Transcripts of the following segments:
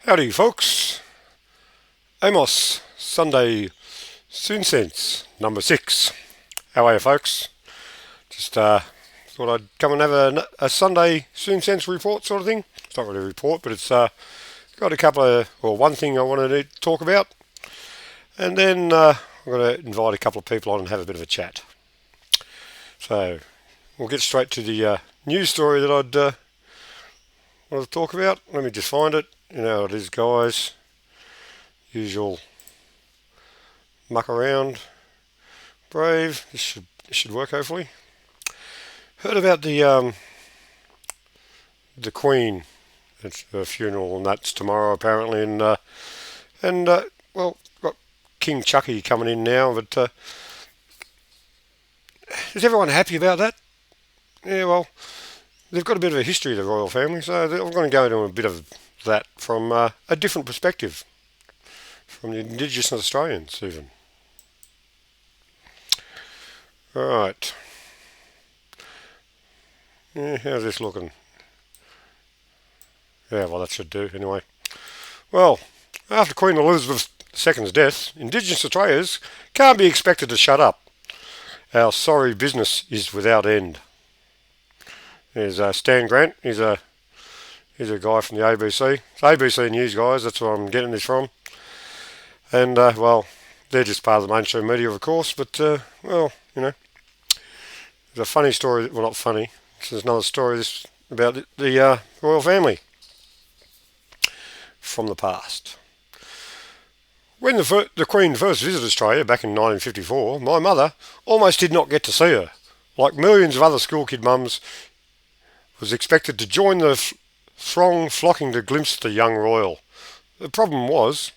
Howdy, folks. Amos, Sunday Sewnsence, number 6. How are you, folks? Just thought I'd come and have a Sunday Sewnsence report sort of thing. It's not really a report, but it's got a couple of, or one thing I wanted to talk about. And then I'm going to invite a couple of people on and have a bit of a chat. So we'll get straight to the news story that I'd want to talk about. Let me just find it. You know how it is, guys. Usual muck around. Brave. This should work, hopefully. Heard about the Queen. It's her funeral, and that's tomorrow apparently. And well, got King Chucky coming in now. But is everyone happy about that? Yeah. Well, they've got a bit of a history, the royal family, so I'm going to go into a bit of that from a different perspective, from the Indigenous Australians even. Right. Yeah, how's this looking? Yeah, well, that should do anyway. Well, after Queen Elizabeth II's death, Indigenous Australians can't be expected to shut up. Our sorry business is without end. There's Stan Grant. He's a guy from the ABC. It's ABC News, guys. That's where I'm getting this from. And well, they're just part of the mainstream media, of course. But well, you know, there's a funny story. Well, not funny. There's another story about the royal family from the past. When the Queen first visited Australia back in 1954, my mother almost did not get to see her. Like millions of other school kid mums, was expected to join the throng flocking to glimpse the young royal. The problem was,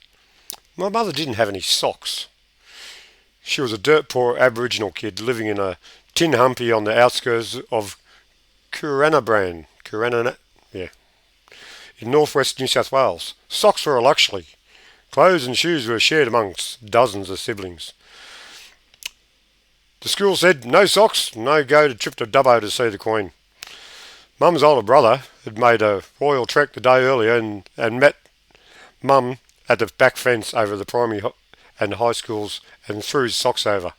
my mother didn't have any socks. She was a dirt poor Aboriginal kid living in a tin humpy on the outskirts of Kuranabran, in northwest New South Wales. Socks were a luxury. Clothes and shoes were shared amongst dozens of siblings. The school said, no socks, no go to trip to Dubbo to see the Queen. Mum's older brother had made a royal trek the day earlier and met Mum at the back fence over the primary and high schools and threw his socks over.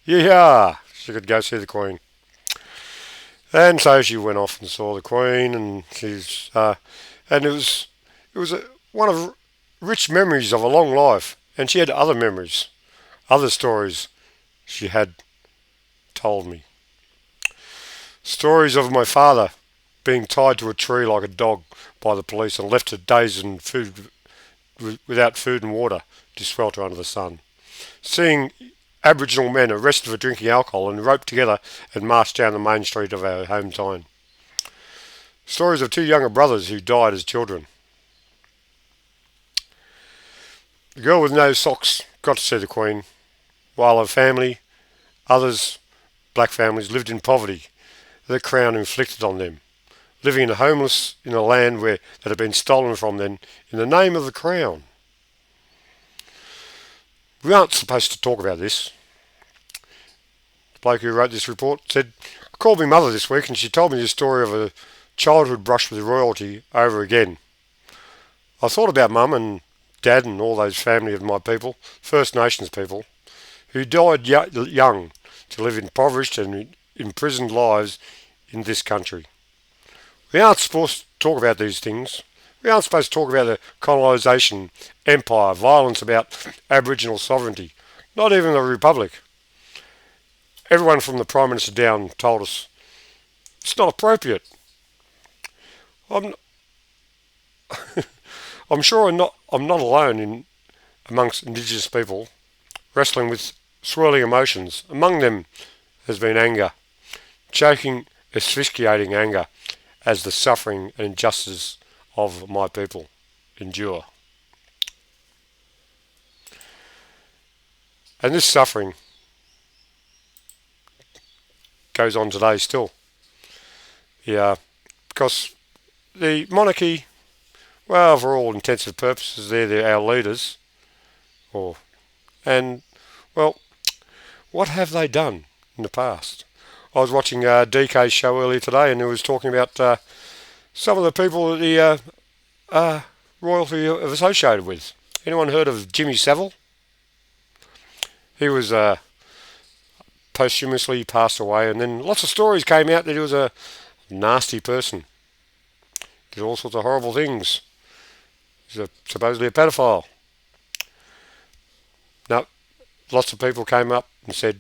Yeah, she could go see the Queen. And so she went off and saw the Queen, and and it was one of rich memories of a long life, and she had other memories, other stories she had told me. Stories of my father being tied to a tree like a dog by the police and left to days and without food and water to swelter under the sun. Seeing Aboriginal men arrested for drinking alcohol and roped together and marched down the main street of our hometown. Stories of two younger brothers who died as children. The girl with no socks got to see the Queen, while her family, others, black families, lived in poverty the Crown inflicted on them, living homeless in a land that had been stolen from them in the name of the Crown. We aren't supposed to talk about this. The bloke who wrote this report said, I called my mother this week and she told me the story of a childhood brush with royalty over again. I thought about Mum and Dad and all those family of my people, First Nations people, who died young to live impoverished and imprisoned lives in this country. We aren't supposed to talk about these things. We aren't supposed to talk about the colonisation, empire, violence about Aboriginal sovereignty. Not even the Republic. Everyone from the Prime Minister down told us it's not appropriate. I'm sure I'm not alone amongst Indigenous people wrestling with swirling emotions. Among them has been anger, choking, asphyxiating anger, as the suffering and injustice of my people endure. And this suffering goes on today still. Yeah, because the monarchy, well, for all intents and purposes, they're our leaders. And, well, what have they done in the past? I was watching DK's show earlier today, and he was talking about some of the people that the royalty have associated with. Anyone heard of Jimmy Savile? He was posthumously passed away, and then lots of stories came out that he was a nasty person. Did all sorts of horrible things. He's supposedly a pedophile. Now, lots of people came up and said,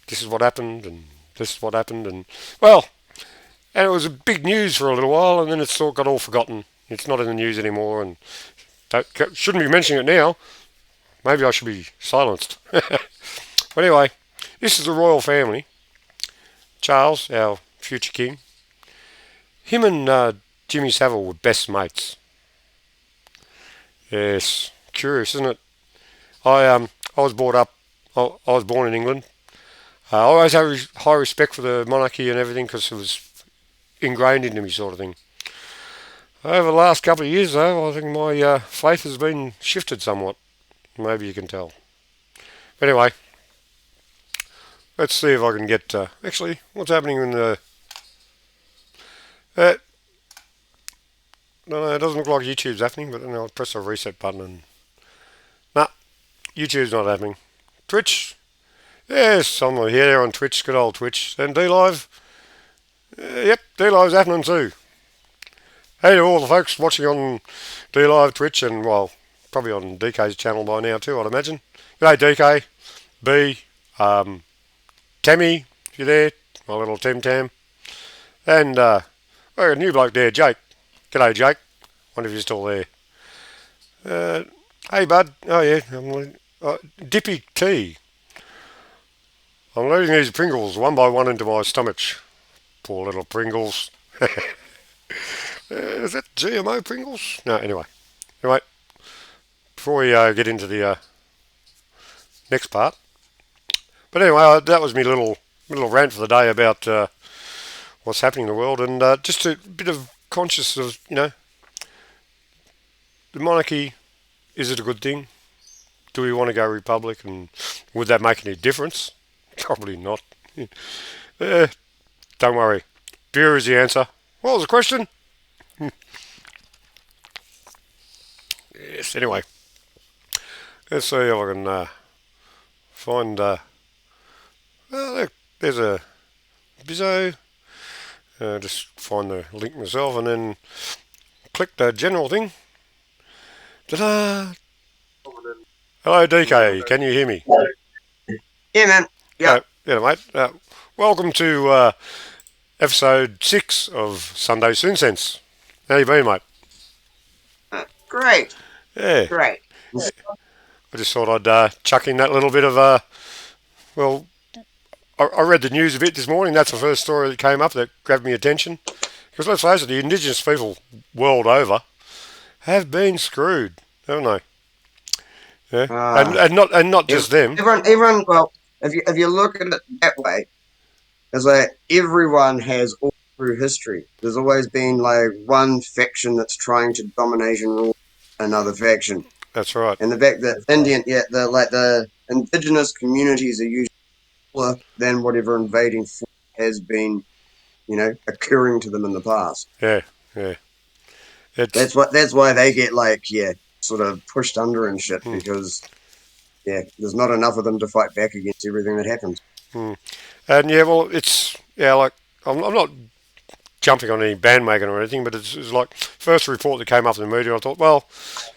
this is what happened, and this is what happened, and, well, and it was a big news for a little while, and then it sort of got all forgotten. It's not in the news anymore, and shouldn't be mentioning it now. Maybe I should be silenced. But anyway, this is the royal family. Charles, our future king. Him and Jimmy Savile were best mates. Yes, curious, isn't it? I was brought up. I was born in England. I always had high respect for the monarchy and everything because it was ingrained into me, sort of thing. Over the last couple of years, though, I think my faith has been shifted somewhat. Maybe you can tell. But anyway, let's see if I can get... actually, what's happening in the... no, it doesn't look like YouTube's happening, but I'll press the reset button and... Nah, YouTube's not happening. Twitch? Yes, I'm here on Twitch, good old Twitch. And D-Live? Yep, D-Live's happening too. Hey to all the folks watching on D-Live, Twitch, and, well, probably on DK's channel by now too, I'd imagine. G'day DK, B, Tammy, if you're there, my little Tim Tam. And, a new bloke there, Jake. G'day Jake, wonder if you're still there. Hey bud, oh yeah, Dippy T. I'm loading these Pringles one by one into my stomach. Poor little Pringles. Is that GMO Pringles? No, anyway. Before we get into the next part. But anyway, that was my little rant for the day about what's happening in the world, and just a bit of conscious of, the monarchy, is it a good thing? Do we want to go republic, and would that make any difference? Probably not. Don't worry. Beer is the answer. What was the question? Yes, anyway. Let's see if I can find... there's a Bizzo. Just find the link myself and then click the general thing. Ta-da! Hello DK, can you hear me? Yeah, man. Yeah. Yeah, mate. Welcome to episode 6 of Sunday Sewnsence. How you been, mate? Great. Yeah. Great. I just thought I'd chuck in that little bit of, well, I read the news a bit this morning. That's the first story that came up that grabbed me attention. Because let's face it, the indigenous people world over have been screwed, haven't they? Yeah. And not just them. Everyone. Well, if you look at it that way, it's like everyone has all through history. There's always been like one faction that's trying to dominate and rule another faction. That's right. And the fact that the indigenous communities are usually smaller than whatever invading force has been, occurring to them in the past. Yeah. That's why they get sort of pushed under and shit because there's not enough of them to fight back against everything that happens. And I'm not jumping on any bandwagon or anything, but it's like first report that came up in the media. I thought, well,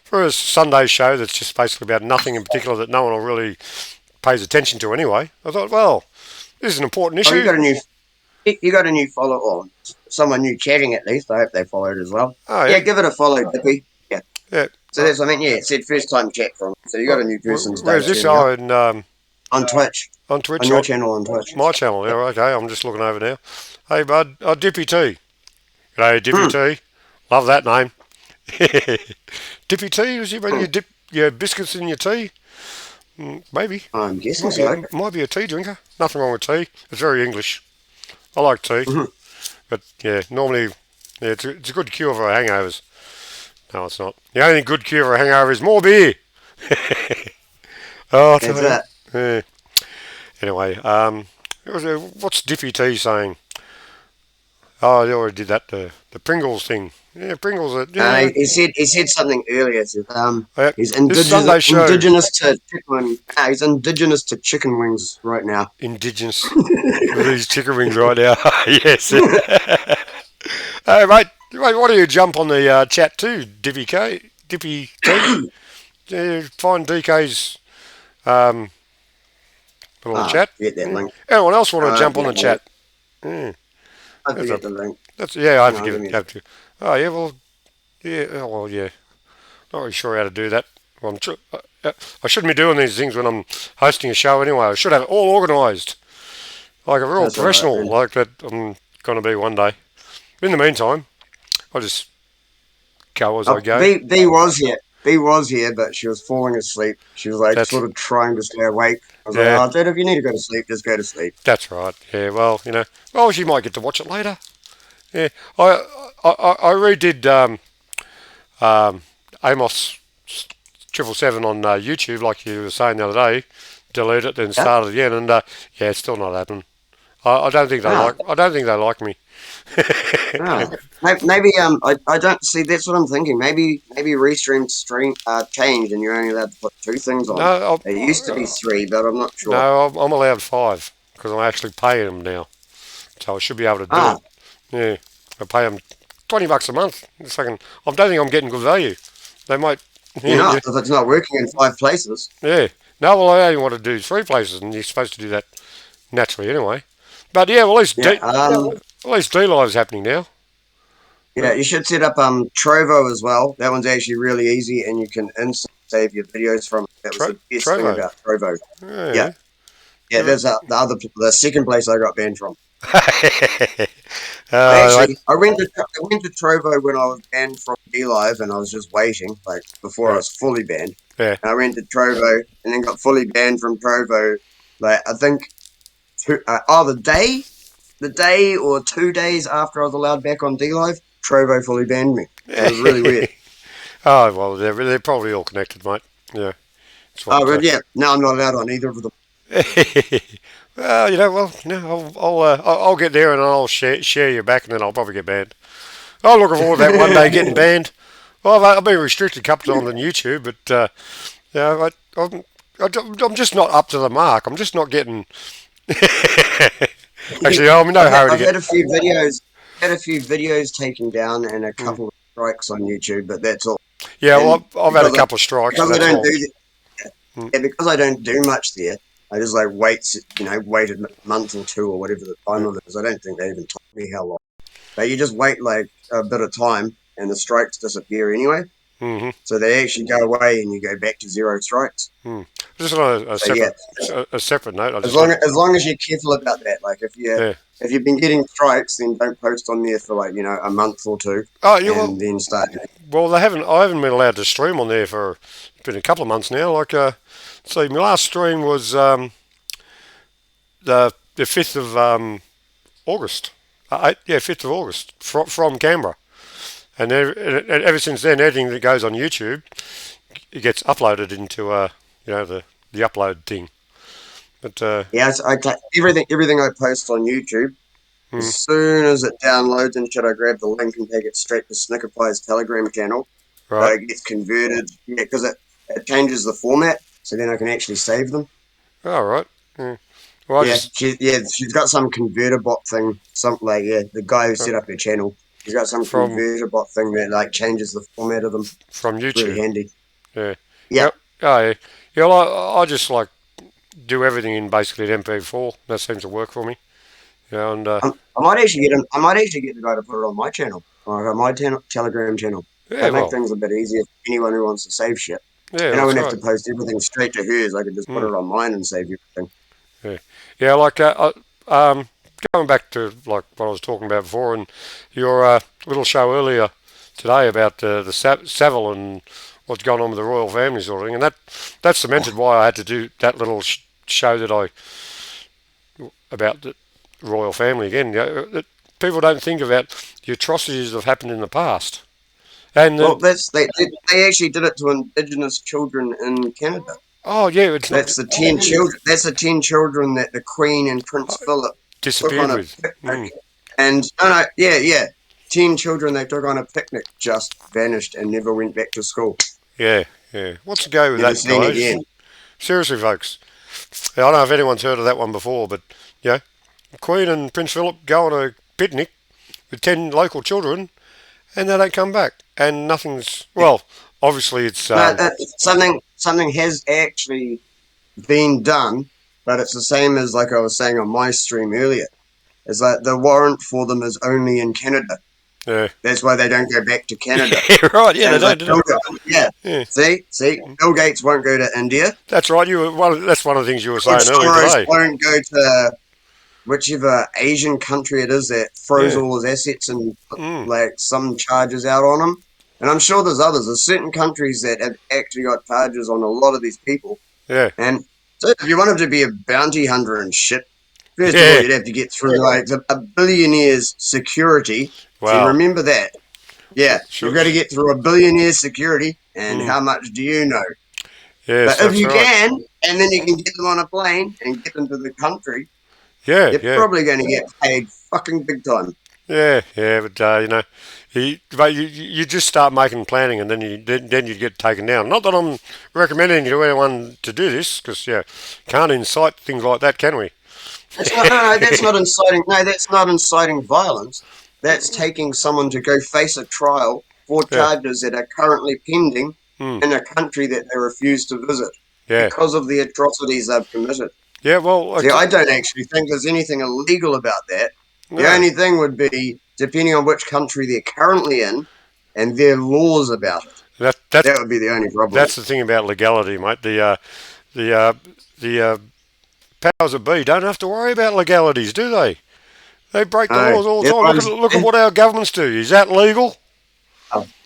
for a Sunday show that's just basically about nothing in particular that no one really pays attention to anyway, I thought, well, this is an important issue. You got a new follow, or someone new chatting at least. I hope they followed as well. Oh, yeah. Give it a follow, Dippy. Yeah. So that's, it said first time chat from. So you got a new person. Where's this? On Twitch. On Twitch. On your channel on Twitch. My channel. Yeah. Okay. I'm just looking over now. Hey, bud. Dippy T. G'day, Dippy T. Love that name. Dippy T. Was you when you dip your biscuits in your tea? Maybe. I'm guessing so. Might be a tea drinker. Nothing wrong with tea. It's very English. I like tea. But yeah, normally, it's a good cure for hangovers. No, it's not. The only good cure for a hangover is more beer. That's it. Yeah. Anyway, what's Dippy T saying? Oh, I already did that. The Pringles thing. Yeah, Pringles. Yeah. He said something earlier. Yeah. He's This Sunday show, He's indigenous to chicken wings right now. indigenous to these chicken wings right now. Yes. Hey, mate, why don't you jump on the chat too, Dippy T? Yeah, find DK's um, little chat. Get that Yeah. link. Anyone else want to Uh, jump on yeah, the chat? Yeah, I that's a, forget the link. I have to No, give give it. me a Have sec. to. Oh yeah, well, yeah, yeah. Not really sure how to do that. Well, I shouldn't be doing these things when I'm hosting a show anyway. I should have it all organised, like a real That's all right, professional, man. like that I'm going to be one day. In the meantime, I'll just go as I Oh, go. B was here. B was here, but she was falling asleep. She was like That's sort of trying to stay awake. I was like, yeah, "Oh, dude, if you need to go to sleep, just go to sleep." that's right. Yeah, well, well, she might get to watch it later. Yeah, I redid um, Amos 777 on YouTube, like you were saying the other day. Delete it, then Yeah. start it again, and yeah, it's still not happening. I don't think they Ah, like. I don't think they like me. ah. Maybe I don't see. That's what I'm thinking. Maybe restream stream changed, and you're only allowed to put two things on. No, It used to be three, but I'm not sure. no, I'm allowed 5 because I'm actually paying them now, so I should be able to do Ah, it. Yeah, I pay them $20 a month. I don't think I'm getting good value. They might. you're Yeah, not if it's not working in 5 places. yeah. No, well, I only want to do 3 places, and you're supposed to do that naturally anyway. But yeah, well, Yeah. at least D Live's happening now. Yeah, you should set up Trovo as well. That one's actually really easy, and you can instantly save your videos from it. That was the best thing Trovo. about Trovo. Yeah, Yeah. yeah. That's the second place I got banned from. uh, I went to Trovo when I was banned from DLive, and I was just waiting, like before I yeah, was fully banned. yeah. And I went to Trovo, and then got fully banned from Trovo. Like I think the day or 2 days after I was allowed back on DLive, Trovo fully banned me. It was really weird. Oh well, they're probably all connected, mate. Yeah, it's what. Oh, but yeah, now I'm not allowed on either of them. Well, I'll get there and I'll share you back, and then I'll probably get banned. I'm looking forward to that one day getting banned. Well, I've been restricted a couple of times on YouTube, but yeah, I'm just not up to the mark. I'm just not getting. Actually, I'm in no hurry to I've get. had a few videos, taken down and a Mm. couple of strikes on YouTube, but that's all. Yeah, And well, I've had a couple of strikes, and because I that's don't all. do Mm. yeah, because I don't do much there, I just like wait a month or two or whatever the time Mm. limit is. I don't think they even told me how long. But you just wait like a bit of time, and the strikes disappear anyway. Mm-hmm. So they actually go away, and you go back to zero strikes. Mm. Just on So yeah, a separate note, I as just long want. as long as you're careful about that, like Yeah. if you've been getting strikes, then don't post on there for like a month or two, Oh, you well, and then start. well, they haven't. I haven't been allowed to stream on there for it's been a couple of months now. Like, see, my last stream was the 5th of yeah, 5th of August from Canberra, and ever since then, anything that goes on YouTube, it gets uploaded into the upload thing. But Yeah, so everything I post on YouTube. mm, As soon as it downloads and shit, I grab the link and take it straight to Snicker Pie's Telegram channel. So right, it gets converted, yeah, because it changes the format, so then I can actually save them. all right. Yeah. Well, I Yeah, just she's got some converter bot thing, something like the guy who set up her channel. He's got some from converter bot thing that like changes the format of them. from It's really YouTube. handy. Yeah. Yeah, Yep. Oh yeah. Yeah. Well, I just like do everything in basically an MP4. That seems to work for me. Yeah, and I might actually get the guy to put it on my channel, or on my Telegram channel. yeah, That'd make well, things a bit easier for anyone who wants to save shit. yeah, And I that's wouldn't have right. to post everything straight to hers. I could just put Mm, it on mine and save everything. yeah, yeah, like going back to like what I was talking about before, and your little show earlier today about the Savile and what's going on with the royal family sort of thing, and that cemented why I had to do that little show that I about the royal family again. That people don't think about the atrocities that have happened in the past, and Well, they actually did it to Indigenous children in Canada. oh yeah, it's not That's the 10 children. That's the 10 children that the Queen and Prince Philip took disappeared on a with. picnic. And no, no, yeah, yeah. 10 children they took on a picnic just vanished and never went back to school. Yeah, yeah. What's the go with Never that, seen guys? again. Seriously, folks. I don't know if anyone's heard of that one before, but, Queen and Prince Philip go on a picnic with 10 local children and they don't come back. And nothing's, well, obviously it's, No, something has actually been done, but it's the same as like I was saying on my stream earlier. It's like the warrant for them is only in Canada. yeah. That's why they don't go back to Canada. Yeah, right, yeah, Same they as like don't, do yeah. Yeah. See, Bill Gates won't go to India. That's right, that's one of the things you were saying George earlier Soros today. won't go to whichever Asian country it is that throws Yeah. all his assets and put, Mm. like some charges out on him. And I'm sure there's others. There's certain countries that have actually got charges on a lot of these people. Yeah. And so if you wanted to be a bounty hunter and shit, first of all, Yeah. you'd have to get through like a billionaire's security. So you Wow. remember that. Yeah, Sure. you've got to get through a billionaire's security. And Mm. how much do you know? Yes, But if that's you right. can, and then you can get them on a plane and get them to the country, Yeah, you're yeah. probably going to get paid fucking big time. Yeah, yeah, but you just start making planning, and then you get taken down. Not that I'm recommending to anyone to do this, because can't incite things like that, can we? That's not inciting. No, that's not inciting violence. That's taking someone to go face a trial for Yeah, charges that are currently pending mm, in a country that they refuse to visit yeah, because of the atrocities they've committed. yeah. Well, See, I don't actually think there's anything illegal about that. The no, only thing would be depending on which country they're currently in and their laws about it. that's That would be the only problem. that's the thing about legality, mate. The powers that be don't have to worry about legalities, do they? They break the No, laws all the they're time. the ones, Look at what our governments do. Is that legal?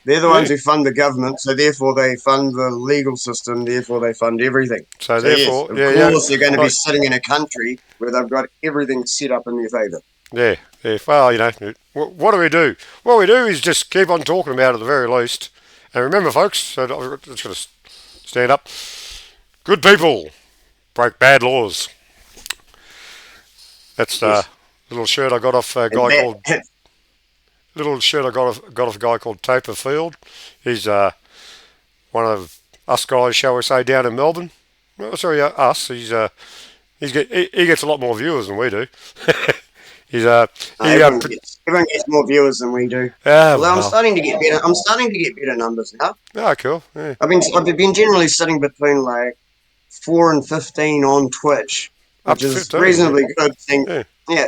they're the Yeah. ones who fund the government, so therefore they fund the legal system, therefore they fund everything. So So yes, therefore, of yeah, course they're going to be right, sitting in a country where they've got everything set up in their favour. yeah, yeah. Well, what do we do? What we do is just keep on talking about it at the very least. And remember, folks, so I'm just going to stand up. Good people break bad laws. That's Yes. little shirt I got off a And guy called that, little shirt I got off a guy called Taper Field. He's one of us guys, shall we say, down in Melbourne. Well, sorry, us. He gets a lot more viewers than we do. He's everyone gets more viewers than we do. Although I'm well, starting to get better. I'm starting to get better numbers now. cool. Yeah. I've been generally sitting between like 4 and 15 on Twitch, Up which to is 15. reasonably good. Thing, Yeah. yeah.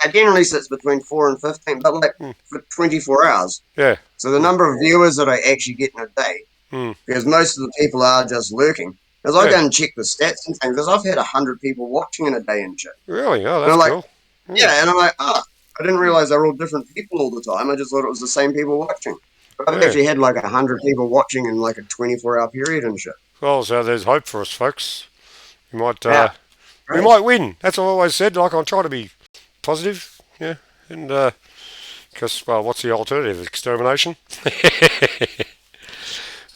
It generally sits between 4 and 15, but like Mm. for 24 hours. Yeah. So the number of viewers that I actually get in a day, Mm. because most of the people are just lurking. Because I Yeah. go and check the stats and things, because I've had 100 people watching in a day and shit. Really? Oh, And that's I'm like, cool. yeah, and I'm like, I didn't realize they're all different people all the time. I just thought it was the same people watching. But I've Yeah. actually had like 100 people watching in like a 24-hour period and shit. Well, so there's hope for us, folks. We might Yeah, we great. might win. That's what I've always said. Like I'll try to be positive. Yeah. And because well, what's the alternative? Extermination.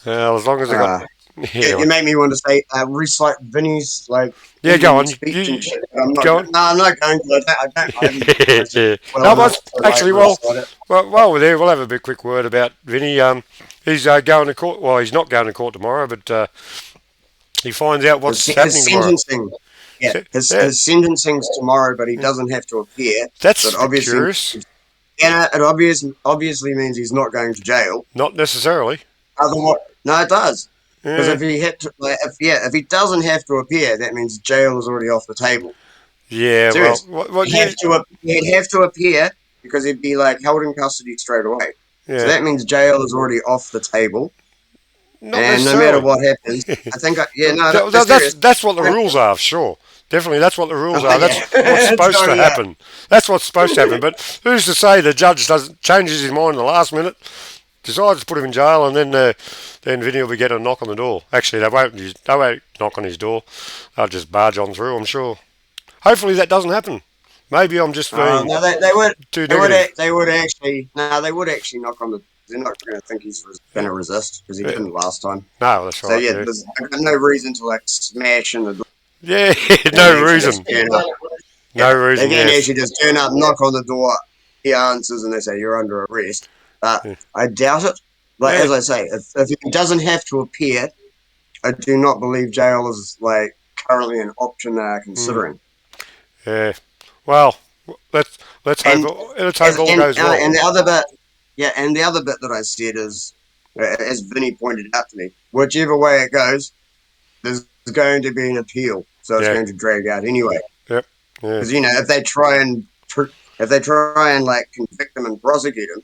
As long as I got Uh, yeah, you make me want to say, recite Vinny's like yeah. Go on. speech and shit. I'm not. Go on. No, I'm not going to. I haven't memorized it Yeah. well No, enough but to actually, like recite it. while we're there, we'll have a bit quick word about Vinny. He's going to court. Well, he's not going to court tomorrow, but he finds out what's His happening tomorrow. sentencing. Yeah, Yeah, his sentencing's tomorrow, but he doesn't have to appear. So that's it obviously, curious. it obviously means he's not going to jail. Not necessarily. Otherwise, no, it does. Because Yeah, if he had to, like, if he doesn't have to appear, that means jail is already off the table. yeah. Well, Serious. what you? He'd have to appear because he'd be like held in custody straight away. So Yeah, that means jail is already off the table. not And no matter necessarily. what happens, I think, no, That's what the rules are, sure. Definitely, that's what the rules Oh, are. That's yeah. what's supposed to Sorry, yeah. happen. That's what's supposed to happen. But who's to say the judge doesn't changes his mind in the last minute, decides to put him in jail, and then Vinny will be getting a knock on the door. Actually, they won't knock on his door. They'll just barge on through. I'm sure. Hopefully, that doesn't happen. Maybe I'm just being No, they would. too They would. negative. They would actually. No, they would actually knock on the. They're not going to think he's going to resist because he Yeah. didn't last time. No, that's So right. yeah, Yeah, I've got no reason to like smash in the door. yeah They can no actually reason. just turn up. No They reason. can Yes. actually just turn up, knock on the door, he answers and they say you're under arrest. But Yeah. I doubt it. Like Yeah. as I say, if he doesn't have to appear, I do not believe jail is like currently an option they're Mm. considering. Yeah. Well, let's let's hope And let's hope all goes well. and the other bit, yeah, and the other bit that I said is, as Vinny pointed out to me, whichever way it goes, there's going to be an appeal, so it's Yeah. going to drag out anyway. Yep. Yeah. Because if they try and like convict him and prosecute him,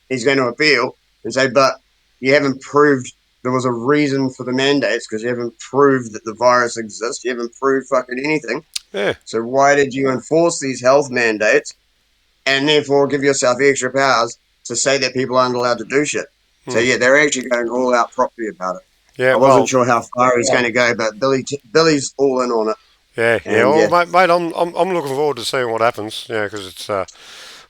he's going to appeal and say, but you haven't proved there was a reason for the mandates because you haven't proved that the virus exists. You haven't proved fucking anything. Yeah. So why did you enforce these health mandates and therefore give yourself extra powers to say that people aren't allowed to do shit? So Mm. yeah, they're actually going all out properly about it. Yeah. I wasn't Well. sure how far he's going to go, but Billy's all in on it. Yeah. Yeah. And Well, yeah, mate, I'm looking forward to seeing what happens. Yeah, because it's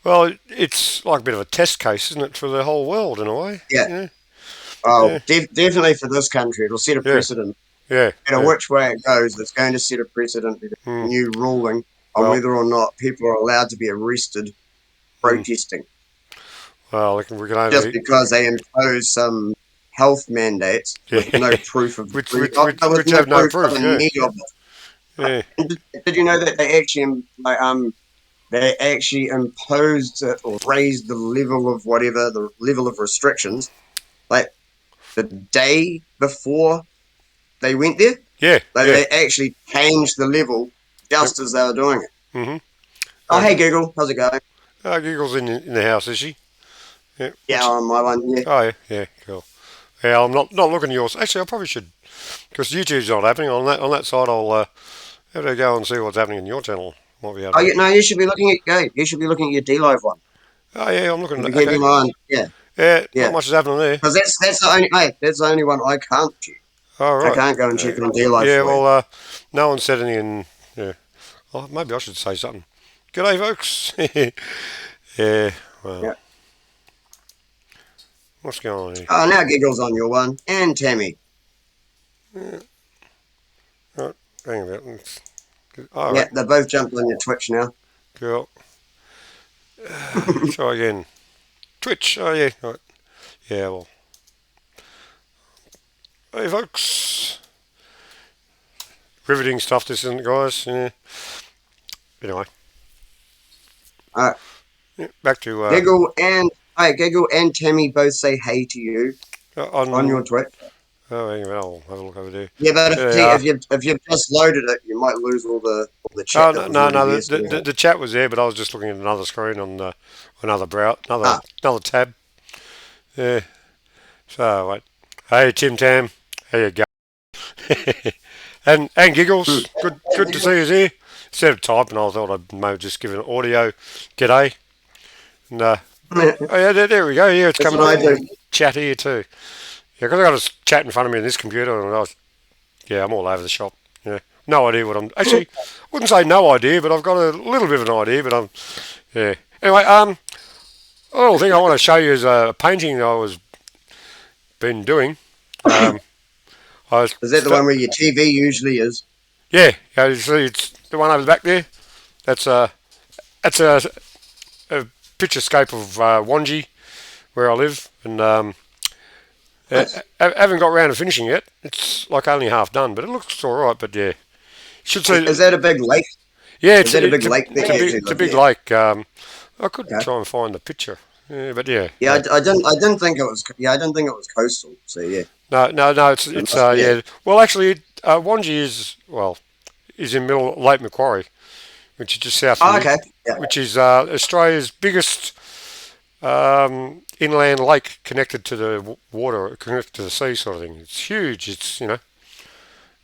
well, it's like a bit of a test case, isn't it, for the whole world in a way? yeah. Yeah. Oh, Yeah. definitely for this country, it'll set a Yeah. precedent. Yeah. No matter Yeah. which way it goes, it's going to set a precedent with a Mm. new ruling on Well. whether or not people are allowed to be arrested Mm. protesting Well, we can just only. because they impose some health mandates with Yeah. no proof of which the which which with which no have no proof of proof. the Yeah. need of it. Yeah. And did you know that they actually they actually imposed it or raised the level of whatever the level of restrictions like the day before they went there? Yeah. Like Yeah. they actually changed the level Yep. just as they were doing it. Mhm. Oh, hey Google, how's it going? Giggle's in the house, is she? Yeah. Yeah, What's? on my one. Yeah, Oh yeah. Yeah. Cool. Yeah. I'm not looking at yours. Actually, I probably should because YouTube's not happening on that side. I'll have to go and see what's happening in your channel. Might be able oh, to. no, you should be looking at you should be looking at your D Live one. Oh yeah. I'm looking. If you keep Okay. him on, yeah, Yeah. Not yeah, much is happening there. because that's the only one I can't check. All I right. can't go and check it on D Live Yeah. for you. Well, no one said anything. Yeah. Oh, maybe I should say something. G'day, folks. Yeah. Well, Yeah. what's going on here? Oh, now Giggle's on your one and Tammy. Right. Hang on a minute. All Yeah, right. they both jumped on your Twitch now. Cool. Try again. Twitch. Oh yeah. Right. Yeah. Well. Hey, folks. Riveting stuff, this isn't, guys. Yeah. Anyway. All right, Yeah, back to Giggle and Tammy both say hey to you on your on. Twitch. Oh, hang on, I'll have a look over there. Yeah, but There they are. if you've just loaded it, you might lose all the Oh chat that no, was no, already no. there. So The chat was there, but I was just looking at another screen on another ah, another tab. Yeah. So wait. Hey, Tim Tam. How you go? and Giggles. Good to see you here. Instead of typing, I thought I'd maybe just give an audio g'day. And oh yeah, there we go. Yeah, it's that's coming what up I on do. chat here too. Yeah, because I got a chat in front of me on this computer, and yeah, I'm all over the shop. Yeah, no idea what I'm actually. I wouldn't say no idea, but I've got a little bit of an idea. But yeah. Anyway, a little thing I want to show you is a painting that I was been doing. I was Is that the one where your TV usually is? yeah, you see, it's the one over the back there. That's a picture scape of Wanji, where I live, and Nice. I haven't got round to finishing it. It's like only half done, but it looks all right. But yeah, should see. Is that a big lake? Yeah, Is that a big lake that you actually it's a live big near? lake. I could Okay. try and find the picture. Yeah, but yeah, Yeah, I didn't think it was. Yeah, I didn't think it was coastal. So yeah, no. it It's must be. Yeah. yeah. Well, actually, Wanji is in middle Lake Macquarie, which is just south Oh, of okay. Yeah. which is Australia's biggest inland lake connected to the water, connected to the sea, sort of thing. It's huge. It's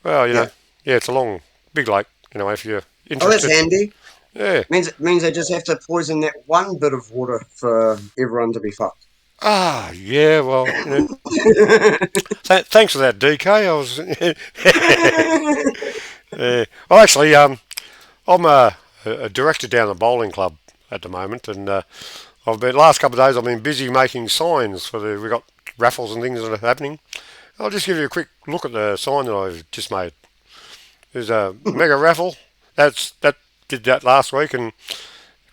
well, Yeah. yeah, it's a long, big lake. If you're Oh, that's interested, handy. yeah. Means they just have to poison that one bit of water for everyone to be fucked. Ah, yeah. Well, thanks for that, DK. I was. Yeah. Well, actually, I'm a director down the bowling club at the moment, and I've been last couple of days. I've been busy making signs for we got raffles and things that are happening. I'll just give you a quick look at the sign that I've just made. There's a mega raffle. That did that last week, and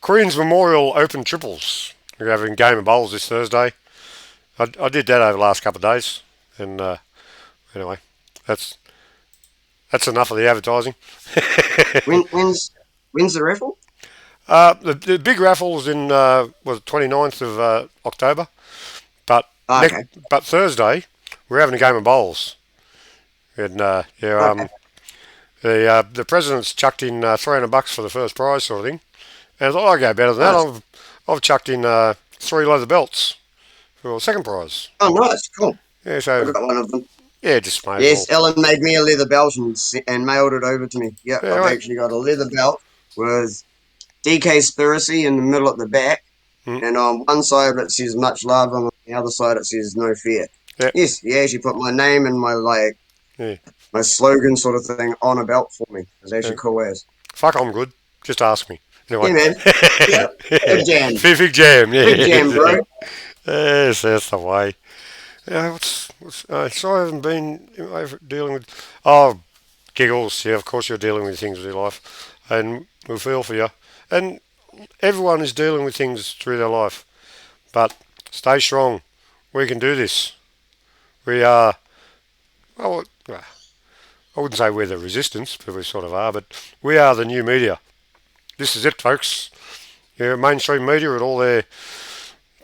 Queen's Memorial Open Triples. We're having a game of bowls this Thursday. I did that over the last couple of days, and anyway, that's enough of the advertising. When's the raffle? The big raffle is in was 29th of October, but Okay. but Thursday we're having a game of bowls, and Okay. the president's chucked in $300 for the first prize sort of thing, and I thought I'll go better than that. Nice. I've chucked in 3 leather belts for the second prize. Oh, nice. Cool. Yeah, I so got one of them. yeah, just made Yes, it all. Ellen made me a leather belt and mailed it over to me. Yeah, Yeah, I've right. actually got a leather belt with DK Spiracy in the middle at the back, Mm, and on one side it says much love, and on the other side it says no fear. yeah, Yes, he actually put my name and yeah, my slogan sort of thing on a belt for me. It's yeah. actually cool as. Fuck, I'm good. Just ask me. Anyway. Yeah, man. Yeah, big jam, Big jam, big jam, yeah. bro. Yes, that's the way. Yeah, so I haven't been dealing with. Oh, giggles. Yeah, of course you're dealing with things with your life, and we feel for you. And everyone is dealing with things through their life. But stay strong. We can do this. We are. Well, I wouldn't say we're the resistance, but we sort of are. But we are the new media. This is it, folks. Yeah, mainstream media and all their.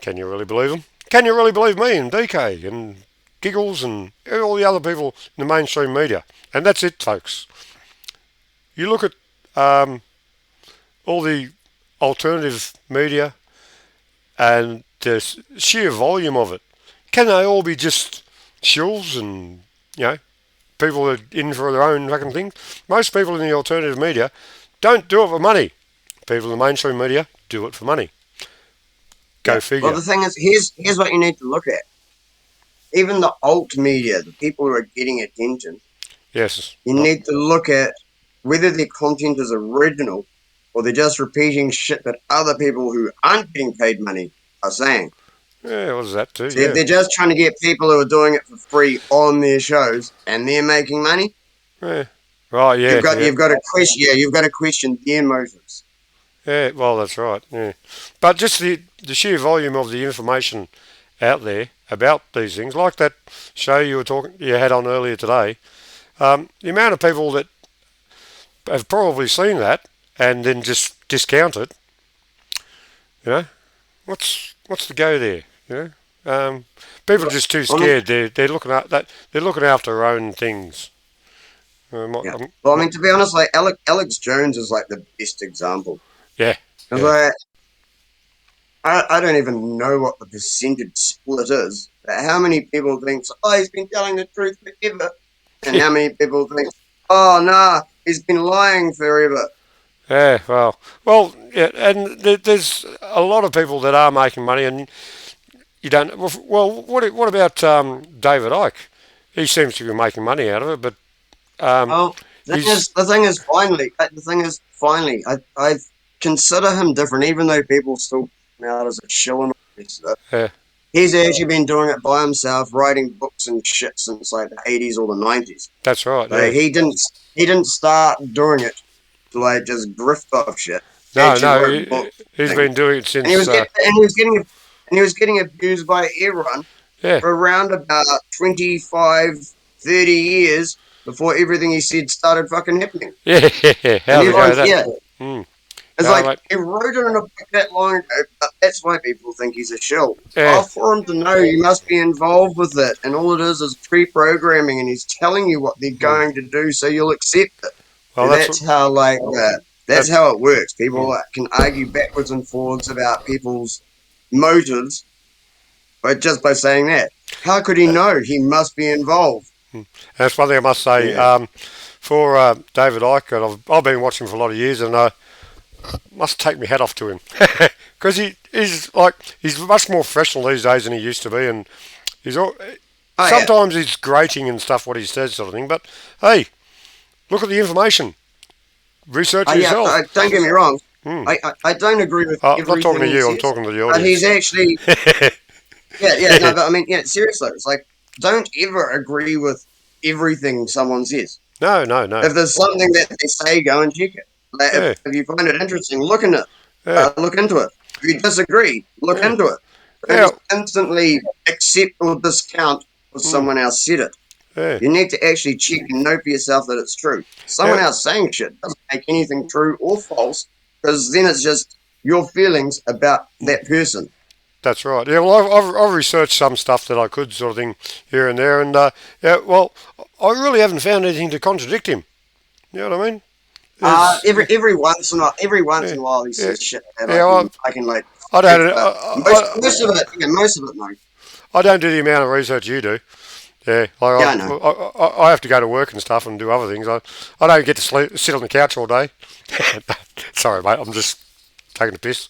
Can you really believe them? Can you really believe me and DK and Giggles and all the other people in the mainstream media? And that's it, folks. You look at all the alternative media and the sheer volume of it. Can they all be just shills and, people that are in for their own fucking thing? Most people in the alternative media don't do it for money. People in the mainstream media do it for money. Go Yeah. Well, figure. the thing is, here's what you need to look at. Even the alt media, the people who are getting attention, Yes. you need to look at whether their content is original or they're just repeating shit that other people who aren't getting paid money are saying. Yeah, what is that too? So if Yeah. they're just trying to get people who are doing it for free on their shows and they're making money, Yeah. Right, you've yeah, got yeah. you've got to question you've got to question their motives. Yeah, well, that's right. Yeah. But just the sheer volume of the information out there about these things, like that show you had on earlier today, the amount of people that have probably seen that and then just discount it, you know, what's the go there? People are just too Well, I mean, scared. They're looking at that. They're looking after their own things. yeah. Well, I mean, to be honest, like Alex Jones is like the best example. Yeah, Because yeah, I don't even know what the percentage split is. But how many people think, oh, he's been telling the truth forever? And how many people think, oh, nah, he's been lying forever? yeah. Well, yeah. And there's a lot of people that are making money, and you don't. Well, what about David Icke? He seems to be making money out of it, but Oh, he's the thing is, finally, I consider him different, even though people still put him out as a shill and all this stuff. yeah, He's actually been doing it by himself, writing books and shit since like the 80s or the 90s. that's right. Like Yeah. he didn't start doing it to like just grift off shit. He No, actually no. wrote books He's and been things. doing it And he since. was getting abused by everyone Yeah, for around about 25, 30 years before everything he said started fucking happening. yeah, yeah. And How's it go? That. yeah, Mm. it's No, like mate. he wrote it in a book that long ago, but that's why people think he's a shill. Yeah. Oh, for him to know you must be involved with it, and all it is pre-programming, and he's telling you what they're Mm. going to do, so you'll accept it. Well, And that's what. that's how that's That. how it works. People Mm. can argue backwards and forwards about people's motives, but just by saying that, how could he know? He must be involved. That's one thing I must say. Yeah. For David Icke, and I've been watching him for a lot of years, and I must take my hat off to him because he's much more professional these days than he used to be, and he's all, Oh yeah. sometimes he's grating and stuff what he says sort of thing. But hey, look at the information. Research Oh it yeah. yourself. Don't get me wrong. Hmm. I don't agree with I'm not talking everything to he you. I'm says, talking to the but he's audience. actually no. But I mean, yeah, seriously, it's like don't ever agree with everything someone says. No, no, no. If there's something that they say, go and check it. Like Yeah, if you find it interesting, look in it. Yeah, Look into it. If you disagree, look yeah, into it. Don't yeah, just instantly accept or discount what mm, someone else said it. yeah, You need to actually check and know for yourself that it's true. Someone yeah. else saying shit doesn't make anything true or false because then it's just your feelings about that person. That's right. Yeah, well, I've researched some stuff that I could sort of thing here and there, and yeah, well, I really haven't found anything to contradict him. You know what I mean? There's, Every once yeah, in a while he yeah, says shit that yeah. I can like I dispute, don't, but most of it no. I don't do the amount of research you do. Yeah, Yeah, I know. I have to go to work and stuff and do other things. I don't get to sit on the couch all day. Sorry, mate. I'm just taking the piss.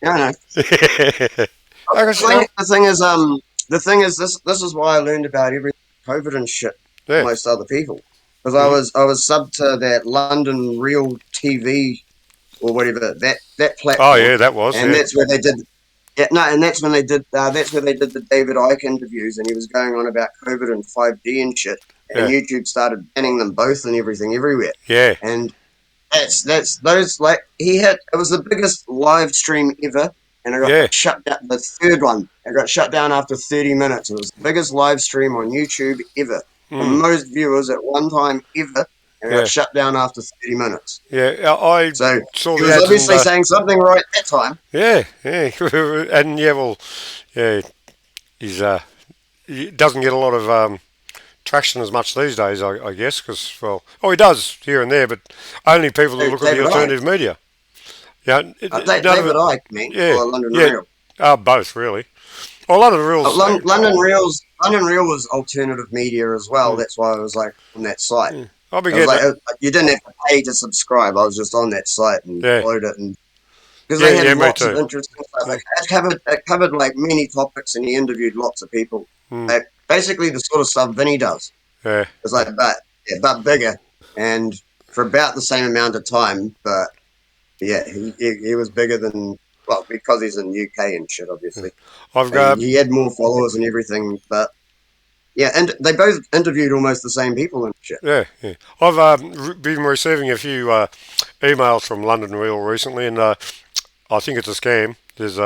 Yeah, I know. I guess, you know, The thing is, this is why I learned about everything COVID and shit from yeah. most other people because Mm. I was sub to that London Real TV or whatever that Oh platform, yeah, that was and yeah, that's where they did. Yeah, no, and that's when they did. That's where they did the David Icke interviews, and he was going on about COVID and 5G and shit. And yeah, YouTube started banning them both and everything everywhere. yeah, And that's those like he had. It was the biggest live stream ever, and it got yeah. shut down. The third one, it got shut down after 30 minutes. It was the biggest live stream on YouTube ever, the Mm, most viewers at one time ever, and it got yeah, shut down after 30 minutes. yeah. I So saw he the was ads and obviously saying something right that time. yeah, yeah, and yeah, well, yeah, he's he doesn't get a lot of traction as much these days, I guess, because well, oh, he does here and there, but only people that look at the David Icke. alternative media. Yeah, none of David it. Icke, man, Yeah, or London yeah, Real. both really. Well, a lot of the rules. London Real was alternative media as well. Mm, That's why I was like on that site. I'll be It was getting like it. you didn't have to pay to subscribe. I was just on that site and Yeah, followed it, and because yeah, they had yeah, me lots of too. interesting stuff. Mm, It covered like many topics, and he interviewed lots of people. mm, Like basically the sort of stuff Vinny does. yeah, It's like but bigger and for about the same amount of time. But yeah, he was bigger than well because he's in UK and shit, yeah. obviously. I've got He had more followers and everything, but yeah, and they both interviewed almost the same people and shit. yeah, yeah. I've been receiving a few emails from London Real recently, and I think it's a scam. There's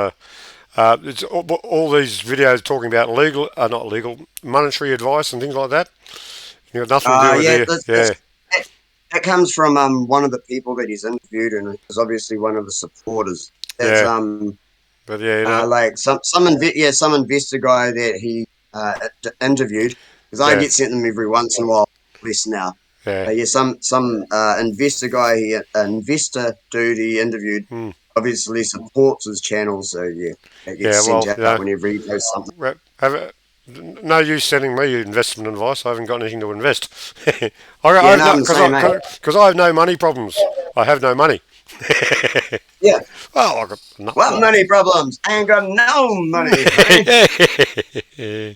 it's all these videos talking about legal, not legal, monetary advice and things like that. You got nothing to do with Yeah, the yeah, that, that comes from one of the people that he's interviewed and is obviously one of the supporters. That's yeah. But yeah, like some investor guy that he interviewed because I yeah, get sent them every once in a while. Less now. yeah, Yeah, some investor guy, investor dude he interviewed, mm, obviously supports his channel, so yeah, it yeah. gets sent Well, out whenever he posts something. no use sending me investment advice. I haven't got anything to invest. Yeah, I've no, not I'm the same, mate. because I have no money problems. I have no money. Yeah, Well, I got not. what money problems? I ain't got no money, honey.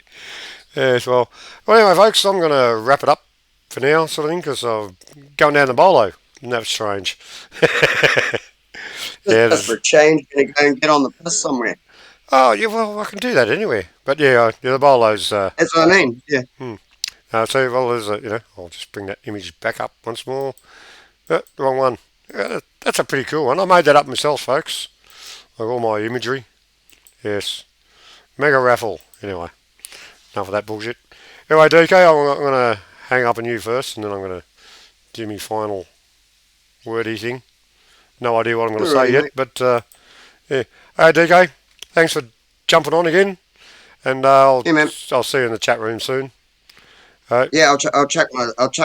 Yes, well, anyway, folks, I'm going to wrap it up for now, sort of thing, because I'm going down the bolo. Isn't that strange? Yeah. Just for a change, gonna go and get on the bus somewhere. Oh, yeah. Well, I can do that anyway. But yeah, yeah, the bolo's. That's what I mean. Yeah. So well, there's I'll just bring that image back up once more. Wrong one. Yeah, that's a pretty cool one. I made that up myself, folks. Like all my imagery. Yes. Mega raffle. Anyway, enough of that bullshit. Anyway, DK, I'm going to hang up on you first, and then I'm going to do my final wordy thing. No idea what I'm going to say Alrighty, yet, mate. but yeah. Hey, DK, thanks for jumping on again, and Yeah, man. I'll see you in the chat room soon. Yeah, I'll check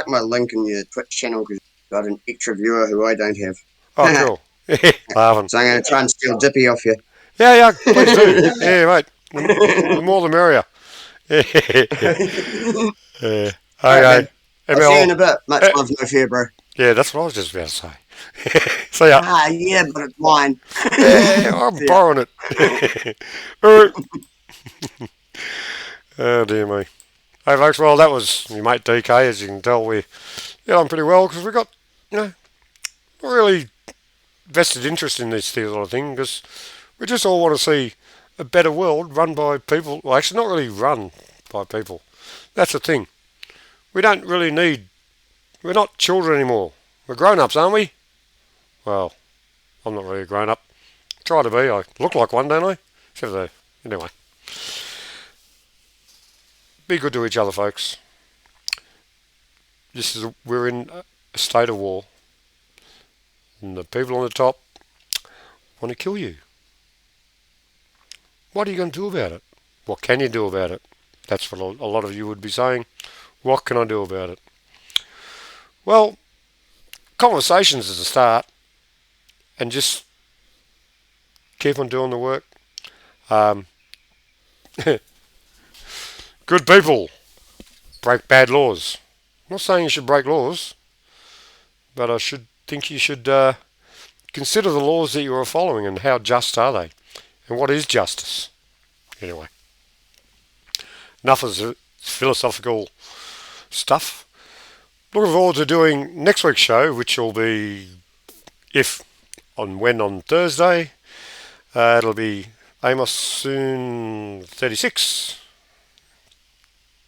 my link in your Twitch channel because you've got an extra viewer who I don't have. Oh, cool. Laughing. So I'm going to try and steal Dippy off you. Yeah, yeah, please do. Yeah, mate. The more the merrier. Yeah. All right, Okay. man. I'll see you in ML. a bit. Much Eh, love, no fear, bro. yeah, that's what I was just about to say. See ya. Ah, yeah, but it's mine. Yeah, I'm See ya. borrowing it. All right. Oh, dear me. Hey, folks, well, that was your mate DK. As you can tell, we get on pretty well because we got, not really vested interest in this sort of thing because we just all want to see a better world run by people. Well, actually, not really run by people. That's the thing. We don't really need. We're not children anymore. We're grown ups, aren't we? Well, I'm not really a grown up. Try to be. I look like one, don't I? Except for anyway. Be good to each other, folks. We're in a state of war, and the people on the top want to kill you. What are you going to do about it? What can you do about it? That's what a lot of you would be saying. What can I do about it? Well, conversations is a start, and just keep on doing the work. Um, good people break bad laws. I'm not saying you should break laws, but I should think you should consider the laws that you are following and how just are they, and what is justice. Anyway, enough of this philosophical stuff. Looking forward to doing next week's show, which will be on Thursday. It'll be Amos soon 36,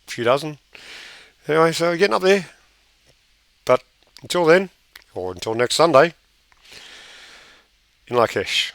a few dozen. Anyway, so we're getting up there. But until then, or until next Sunday, in Lakesh.